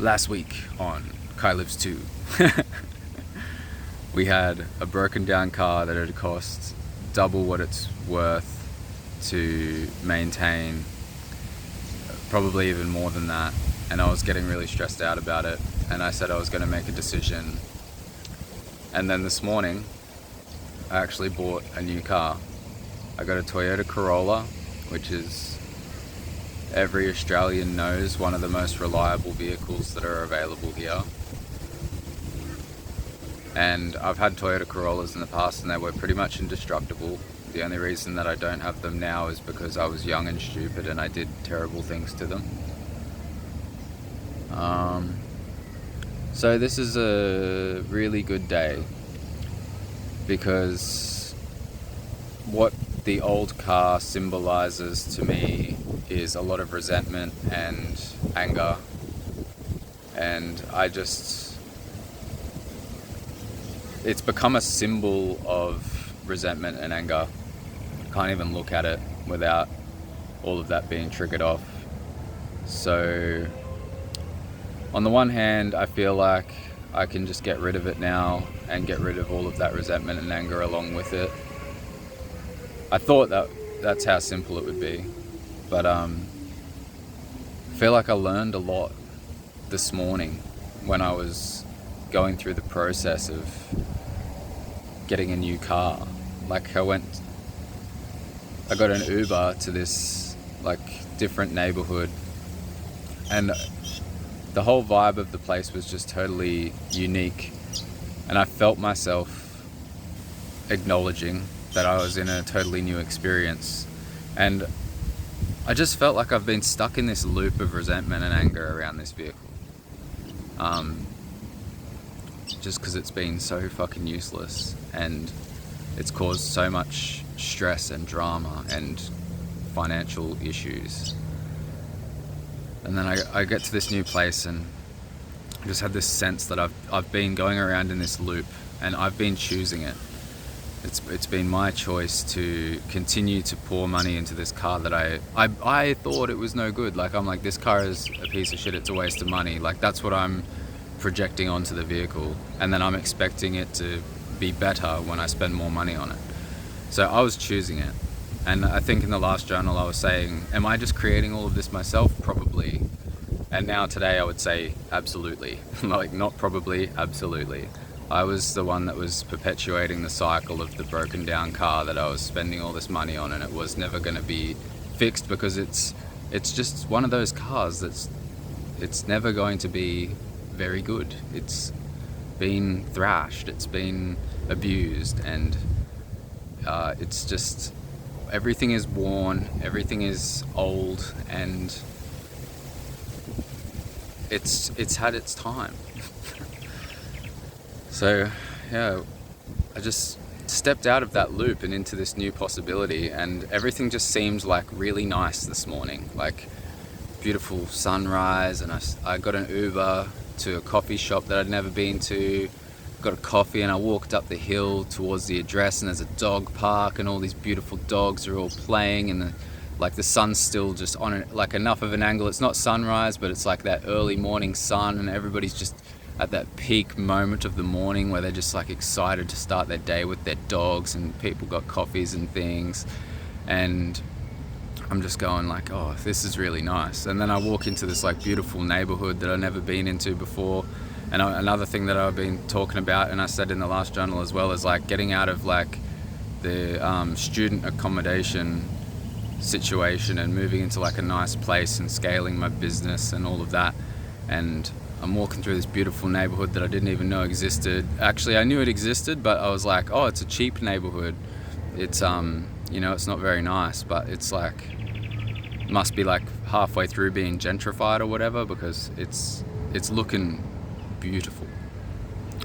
Last week on Kai Lives 2, we had a broken down car that had cost double what it's worth to maintain, probably even more than that, and I was getting really stressed out about it, and I said I was going to make a decision. And then this morning I actually bought a new car. I got a Toyota Corolla, which is, every Australian knows, one of the most reliable vehicles that are available here. And I've had Toyota Corollas in the past and they were pretty much indestructible. The only reason that I don't have them now is because I was young and stupid and I did terrible things to them. So this is a really good day because what the old car symbolizes to me is a lot of resentment and anger, and it's become a symbol of resentment and anger. Can't even look at it without all of that being triggered off. So on the one hand, I feel like I can just get rid of it now and get rid of all of that resentment and anger along with it. I thought that's how simple it would be, but I feel like I learned a lot this morning when I was going through the process of getting a new car. Like I got an Uber to this different neighborhood, and the whole vibe of the place was just totally unique, and I felt myself acknowledging that I was in a totally new experience. And I just felt like I've been stuck in this loop of resentment and anger around this vehicle, just because it's been so fucking useless and it's caused so much stress and drama and financial issues. And then I get to this new place and I just had this sense that I've been going around in this loop and I've been choosing it. It's been my choice to continue to pour money into this car that I thought it was no good. I'm like, this car is a piece of shit, it's a waste of money. That's what I'm projecting onto the vehicle, and then I'm expecting it to be better when I spend more money on it. So I was choosing it. And I think in the last journal I was saying, am I just creating all of this myself? Probably. And now today I would say absolutely. Not probably, absolutely. I was the one that was perpetuating the cycle of the broken down car that I was spending all this money on, and it was never going to be fixed because it's just one of those cars it's never going to be very good. It's been thrashed, it's been abused, and it's just, everything is worn, everything is old, and it's had its time. So yeah, I just stepped out of that loop and into this new possibility, and everything just seemed really nice this morning. Beautiful sunrise, and I got an Uber to a coffee shop that I'd never been to, got a coffee, and I walked up the hill towards the address, and there's a dog park and all these beautiful dogs are all playing, and the sun's still just on it, enough of an angle. It's not sunrise, but it's that early morning sun, and everybody's just at that peak moment of the morning where they're just excited to start their day with their dogs, and people got coffees and things, and I'm just going oh, this is really nice. And then I walk into this beautiful neighborhood that I've never been into before. And another thing that I've been talking about, and I said in the last journal as well, is getting out of the student accommodation situation and moving into a nice place and scaling my business and all of that. And I'm walking through this beautiful neighborhood that I didn't even know existed. Actually, I knew it existed, but I was oh, it's a cheap neighborhood. It's it's not very nice, but it's must be halfway through being gentrified or whatever, because it's looking beautiful.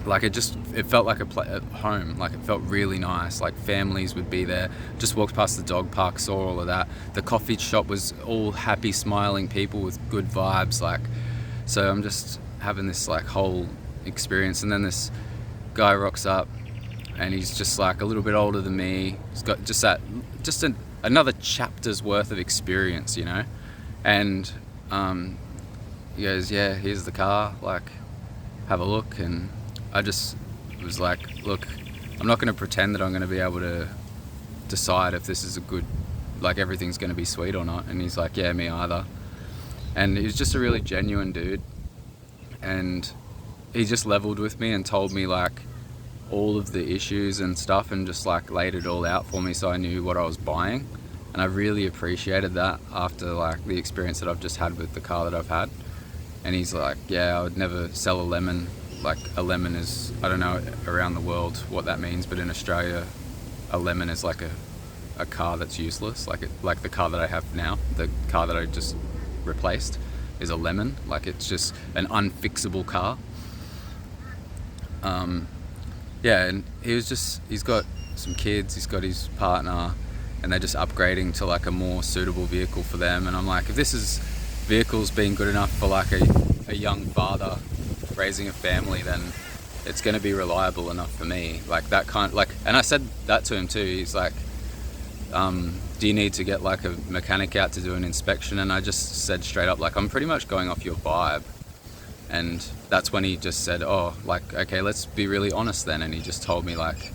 It felt like a home. It felt really nice. Families would be there. Just walked past the dog park, saw all of that. The coffee shop was all happy, smiling people with good vibes. So I'm just having this whole experience, and then this guy rocks up, and he's just a little bit older than me. He's got another chapter's worth of experience, and he goes, yeah, here's the car, like, have a look. And I just was like, look, I'm not going to pretend that I'm going to be able to decide if this is a good, like, everything's going to be sweet or not. And he's like, yeah, me either. And he was just a really genuine dude, and he just leveled with me and told me like all of the issues and stuff, and just like laid it all out for me so I knew what I was buying. And I really appreciated that after like the experience that I've just had with the car that I've had. And he's like, yeah, I would never sell a lemon. Like, a lemon is, I don't know around the world what that means, but in Australia a lemon is like a car that's useless. Like the car that I have now, the car that I just replaced is a lemon. Like, it's just an unfixable car. Yeah, and he's got some kids, he's got his partner, and they're just upgrading to like a more suitable vehicle for them. And I'm like, if this vehicle's been good enough for like a young father raising a family, then it's going to be reliable enough for me. Like, that kind, like, and I said that to him too. He's like, do you need to get like a mechanic out to do an inspection? And I just said straight up, like, I'm pretty much going off your vibe. And that's when he just said, oh, like, okay, let's be really honest then. And he just told me like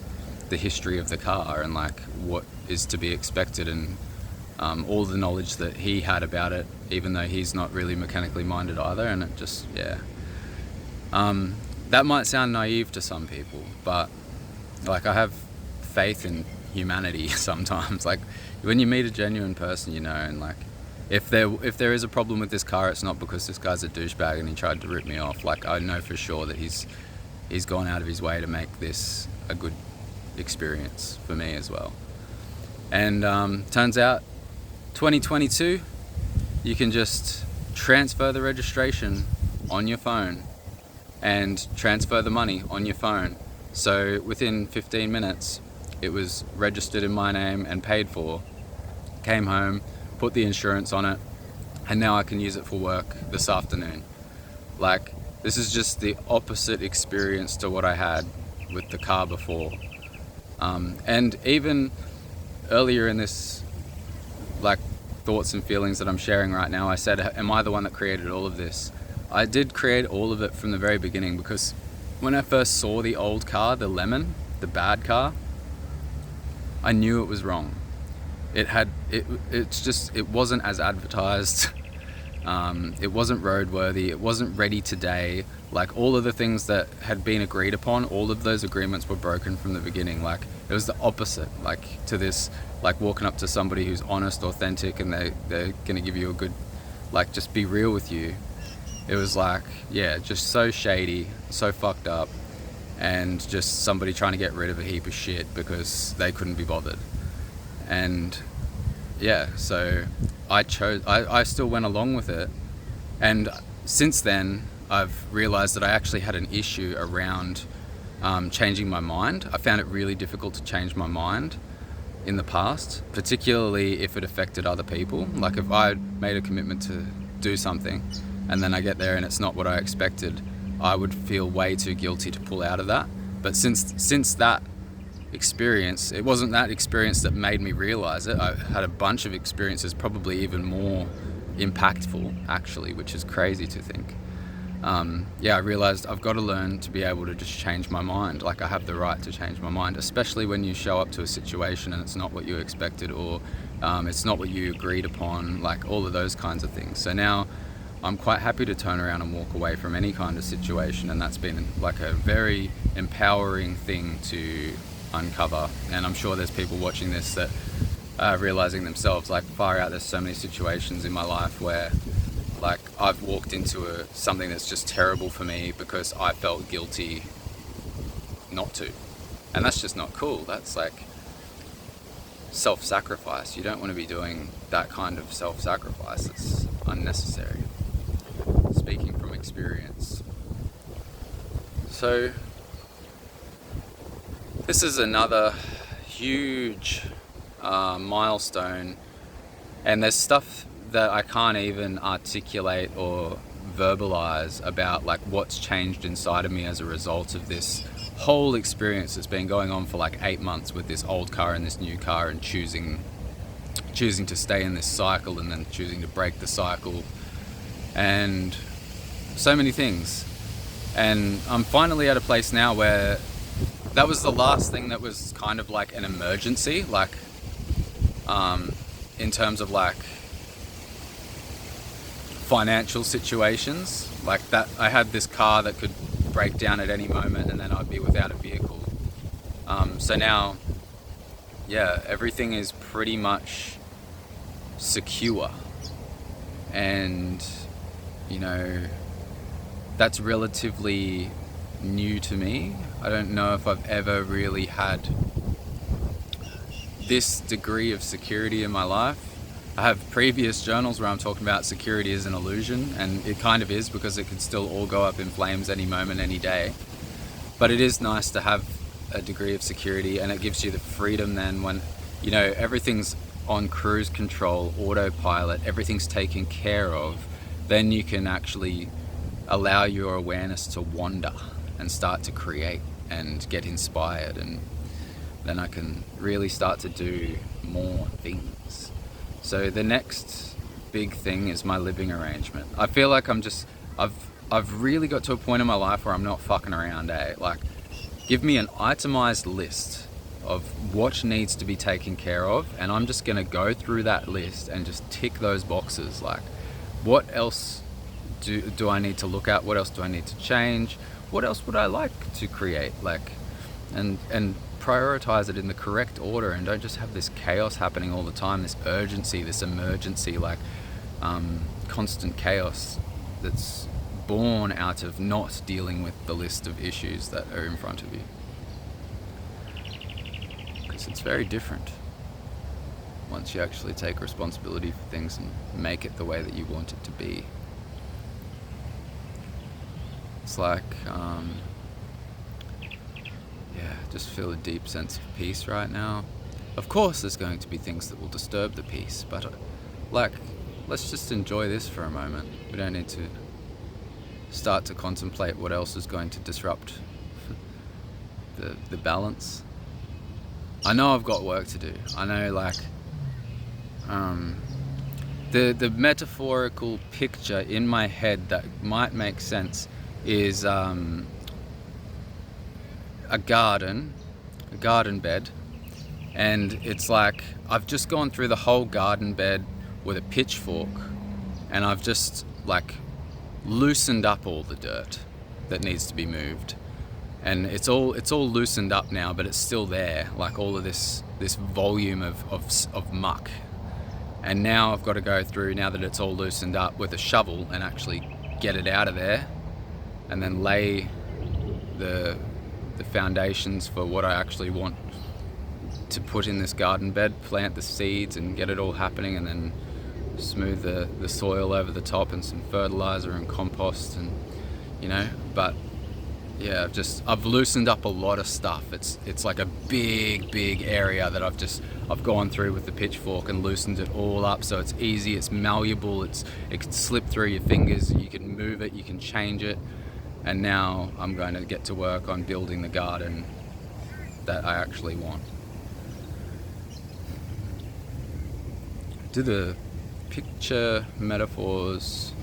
the history of the car and like what is to be expected, and all the knowledge that he had about it, even though he's not really mechanically minded either. And it just, yeah. That might sound naive to some people, but like, I have faith in humanity sometimes. Like, when you meet a genuine person, you know, and like, if there is a problem with this car, it's not because this guy's a douchebag and he tried to rip me off. Like, I know for sure that he's gone out of his way to make this a good experience for me as well. And turns out 2022, you can just transfer the registration on your phone and transfer the money on your phone. So within 15 minutes, it was registered in my name and paid for. Came home, put the insurance on it, and now I can use it for work this afternoon. Like, this is just the opposite experience to what I had with the car before. And even earlier in this, like, thoughts and feelings that I'm sharing right now, I said, am I the one that created all of this? I did create all of it from the very beginning, because when I first saw the old car, the lemon, the bad car, I knew it was wrong. It wasn't as advertised. It wasn't roadworthy. It wasn't ready today. Like, all of the things that had been agreed upon, all of those agreements were broken from the beginning. Like, it was the opposite, like, to this, like, walking up to somebody who's honest, authentic, and they're gonna give you a good, like, just be real with you. It was like, yeah, just so shady, so fucked up, and just somebody trying to get rid of a heap of shit because they couldn't be bothered. And yeah, so I still went along with it. And since then, I've realized that I actually had an issue around changing my mind. I found it really difficult to change my mind in the past, particularly if it affected other people. Like, if I made a commitment to do something and then I get there and it's not what I expected, I would feel way too guilty to pull out of that. But since that experience, it wasn't that experience that made me realize it. I had a bunch of experiences, probably even more impactful actually, which is crazy to think. I realized I've got to learn to be able to just change my mind. Like, I have the right to change my mind, especially when you show up to a situation and it's not what you expected, or it's not what you agreed upon, like all of those kinds of things. So now I'm quite happy to turn around and walk away from any kind of situation, and that's been like a very empowering thing to uncover. And I'm sure there's people watching this that are realizing themselves, like, far out, there's so many situations in my life where, like, I've walked into something that's just terrible for me because I felt guilty not to. And that's just not cool. That's like self-sacrifice. You don't want to be doing that kind of self-sacrifice. It's unnecessary. Speaking from experience. So this is another huge milestone, and there's stuff that I can't even articulate or verbalize about, like, what's changed inside of me as a result of this whole experience that's been going on for like 8 months with this old car and this new car, and choosing to stay in this cycle and then choosing to break the cycle. And so many things. And I'm finally at a place now where that was the last thing that was kind of like an emergency, like in terms of like financial situations, like that I had this car that could break down at any moment and then I'd be without a vehicle. So now, yeah, everything is pretty much secure, and you know, that's relatively new to me. I don't know if I've ever really had this degree of security in my life. I have previous journals where I'm talking about security as an illusion, and it kind of is, because it could still all go up in flames any moment, any day. But it is nice to have a degree of security, and it gives you the freedom then when, you know, everything's on cruise control, autopilot, everything's taken care of, then you can actually allow your awareness to wander and start to create and get inspired, and then I can really start to do more things. So the next big thing is my living arrangement. I feel like I've really got to a point in my life where I'm not fucking around, like, give me an itemized list of what needs to be taken care of, and I'm just gonna go through that list and just tick those boxes. Like, what else do I need to look at? What else do I need to change? What else would I like to create? Like, and prioritize it in the correct order, and don't just have this chaos happening all the time, this urgency, this emergency, like constant chaos that's born out of not dealing with the list of issues that are in front of you. Because it's very different once you actually take responsibility for things and make it the way that you want it to be. It's like, just feel a deep sense of peace right now. Of course there's going to be things that will disturb the peace, but let's just enjoy this for a moment. We don't need to start to contemplate what else is going to disrupt the balance. I know I've got work to do. I know, like, the metaphorical picture in my head that might make sense is a garden bed, and it's like I've just gone through the whole garden bed with a pitchfork, and I've just like loosened up all the dirt that needs to be moved, and it's all loosened up now, but it's still there, like all of this volume of muck. And now I've got to go through, now that it's all loosened up, with a shovel and actually get it out of there, and then lay the foundations for what I actually want to put in this garden bed, plant the seeds and get it all happening, and then smooth the soil over the top and some fertilizer and compost, and you know. But yeah, I've loosened up a lot of stuff. It's like a big area that I've gone through with the pitchfork and loosened it all up, so it's easy, it's malleable, it can slip through your fingers, you can move it, you can change it. And now I'm going to get to work on building the garden that I actually want. Do the picture metaphors,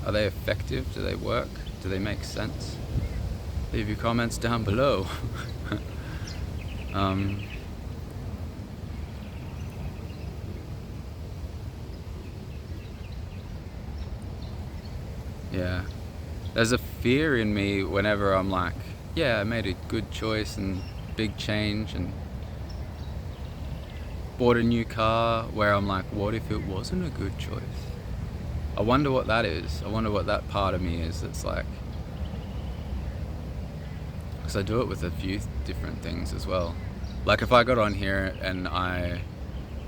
are they effective? Do they work? Do they make sense? Leave your comments down below. Yeah. There's a fear in me whenever I'm like, yeah, I made a good choice and big change and bought a new car, where I'm like, what if it wasn't a good choice? I wonder what that is. I wonder what that part of me is that's like, because I do it with a few different things as well. Like if I got on here and I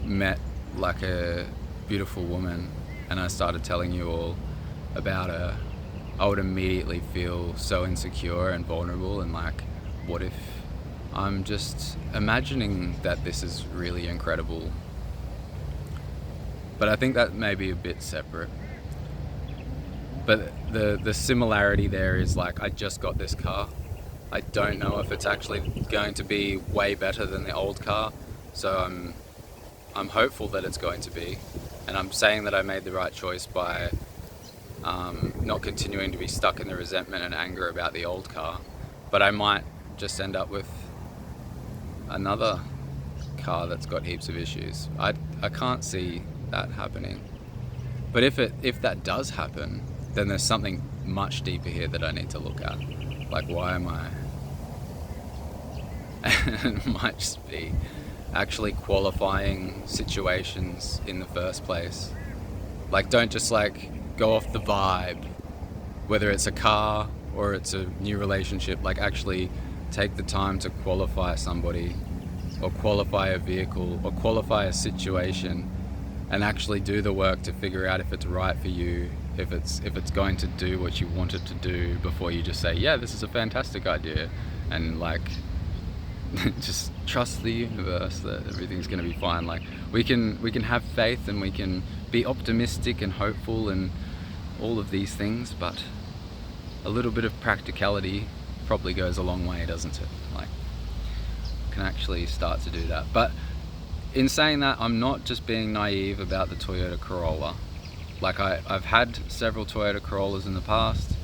met like a beautiful woman and I started telling you all about her, I would immediately feel so insecure and vulnerable, and like, what if I'm just imagining that this is really incredible? But I think that may be a bit separate. But the similarity there is like, I just got this car. I don't know if it's actually going to be way better than the old car, so I'm hopeful that it's going to be, and I'm saying that I made the right choice by not continuing to be stuck in the resentment and anger about the old car, but I might just end up with another car that's got heaps of issues. I can't see that happening. But if that does happen, then there's something much deeper here that I need to look at. Like, why am I? It might just be actually qualifying situations in the first place. Like, don't just like go off the vibe, whether it's a car or it's a new relationship. Like, actually take the time to qualify somebody, or qualify a vehicle, or qualify a situation, and actually do the work to figure out if it's right for you, if it's going to do what you want it to do, before you just say, yeah, this is a fantastic idea, and like just trust the universe that everything's going to be fine. Like, we can have faith, and we can be optimistic and hopeful and all of these things, but a little bit of practicality probably goes a long way, doesn't it? Like, can actually start to do that. But in saying that, I'm not just being naive about the Toyota Corolla. Like, I've had several Toyota Corollas in the past.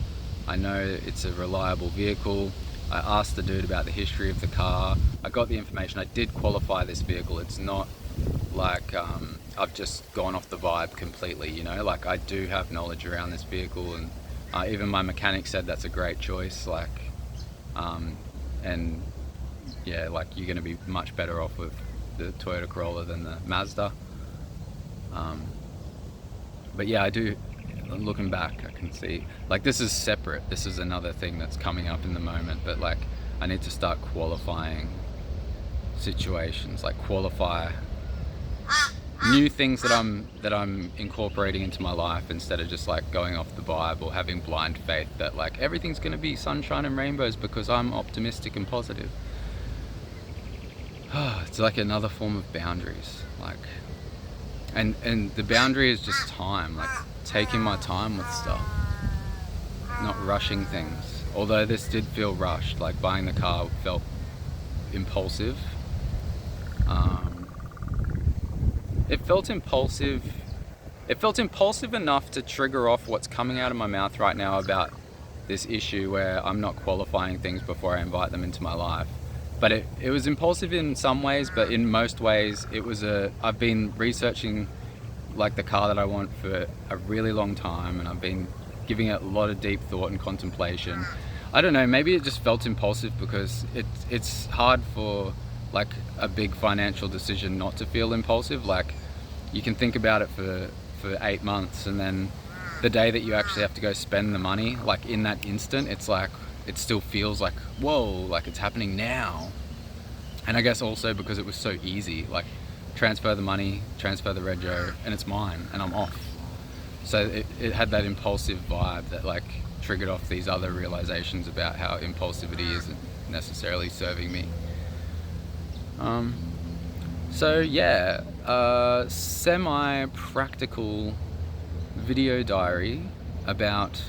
I know it's a reliable vehicle. I asked the dude about the history of the car. I got the information. I did qualify this vehicle. It's not like I've just gone off the vibe completely, you know? Like, I do have knowledge around this vehicle, and even my mechanic said that's a great choice. Like, and yeah, like, you're going to be much better off with the Toyota Corolla than the Mazda. But yeah, I do, looking back, I can see, like, this is separate. This is another thing that's coming up in the moment, but like, I need to start qualifying situations, like qualify new things that I'm incorporating into my life, instead of just like going off the vibe or having blind faith that like everything's going to be sunshine and rainbows because I'm optimistic and positive. It's like another form of boundaries, like, and the boundary is just time, like taking my time with stuff, not rushing things. Although this did feel rushed, like buying the car felt impulsive. It felt impulsive enough to trigger off what's coming out of my mouth right now about this issue where I'm not qualifying things before I invite them into my life. But it was impulsive in some ways, but in most ways I've been researching like the car that I want for a really long time, and I've been giving it a lot of deep thought and contemplation. I don't know, maybe it just felt impulsive because it's hard for like a big financial decision not to feel impulsive. Like, you can think about it for 8 months, and then the day that you actually have to go spend the money, like in that instant, it's like, it still feels like, whoa, like it's happening now. And I guess also because it was so easy, like transfer the money, transfer the rego, and it's mine, and I'm off. So it had that impulsive vibe that like triggered off these other realizations about how impulsivity isn't necessarily serving me. So yeah, semi-practical video diary about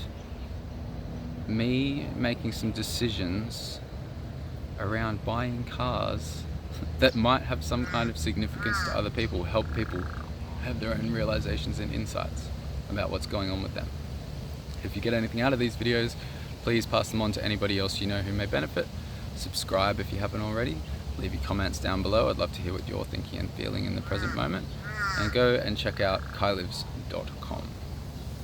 me making some decisions around buying cars that might have some kind of significance to other people, help people have their own realizations and insights about what's going on with them. If you get anything out of these videos, please pass them on to anybody else you know who may benefit. Subscribe if you haven't already. Leave your comments down below. I'd love to hear what you're thinking and feeling in the present moment. And go and check out kailives.com.